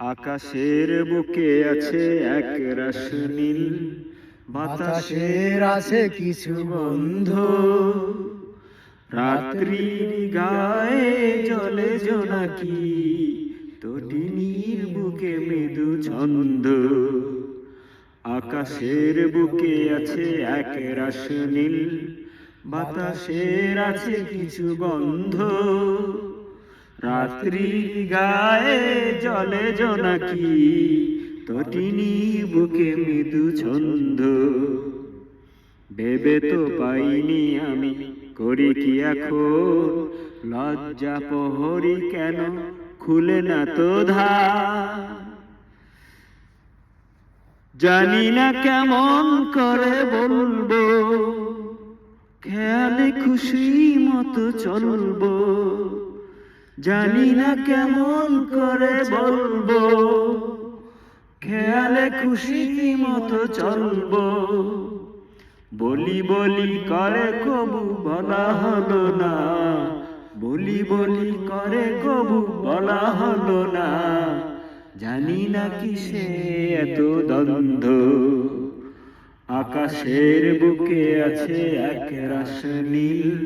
আকাশের বুকে আছে এক রাশ নীল, বাতাসের আছে কিছু গন্ধ। রাত্রির গায়ে জলে জোনাকি, তটিনীর বুকে মৃদু ছন্দ। আকাশের বুকে আছে এক রাশ নীল, বাতাসের আছে কিছু গন্ধ। রাত্রির গায়ে জলে জোনাকি, তটিনীর বুকে মৃদু ছন্দ। ভেবে তো পাইনি আমি করি কি এখন, লজ্জা প্রহরী কেন খুলে না তো দ্বার। জানি না কেমন করে বলবো, খেয়ালে খুশি মতো চলবো। জানি না কেমন করে বলবো, খেয়ালে খুশি মতো চলবো। বলি বলি করে কবু বলা হলো না, বলি বলি করে কবু বলা হলো না। জানি না কিসে এত দ্বন্দ্ব। আকাশের বুকে আছে এক রাশ নীল,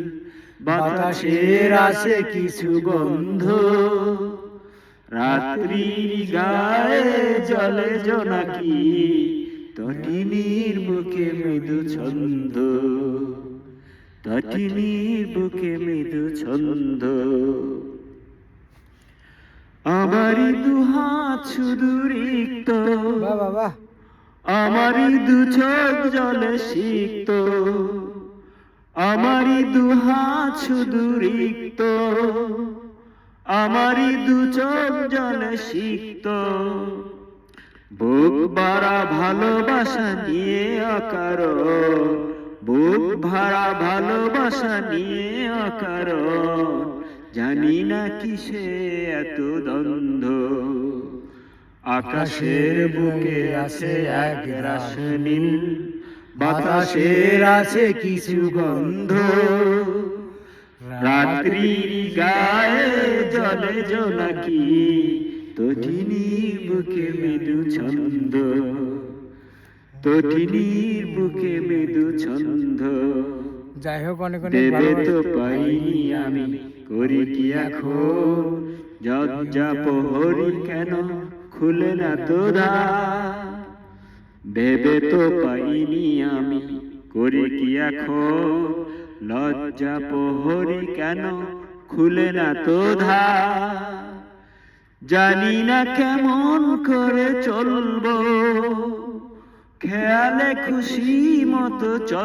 বাতাসের আছে কিছু গন্ধ। রাত্রির গায়ে জলে জোনাকি, তটিনীর বুকে মৃদু ছন্দ। তটিনীর বুকে মৃদু ছন্দ। আমারই দুহাত শুধু রিক্ত, আমারই দু চোখ জলে সিক্ত। আমারই দুহাত শুধু রিক্ত, আমারই দু চোখ জলে সিক্ত। বুক ভরা ভালোবাসা নিয়ে অকারণ, বুক ভরা ভালোবাসা নিয়ে অকারণ। জানি না কিসে এত দ্বন্দ্ব। আকাশের বুকে আছে এক রাশ নীল, বাতাসের আছে কিছু গন্ধ। রাত্রির গায়ে জলে জোনাকি, তটিনীর বুকে মৃদু ছন্দ। তটিনীর বুকে মৃদু ছন্দ। যাই হোক, অনেক ভেবে তো পাইনি আমি করি কি এখন, লজ্জা প্রহরী কেন খুলে না তো দ্বার। ভেবে তো পাইনি আমি করি কি এখন, লজ্জা প্রহরী কেন খুলে না তো দ্বার। জানি না কেমন করে চলবো, খেয়ালে খুশি মতো চল।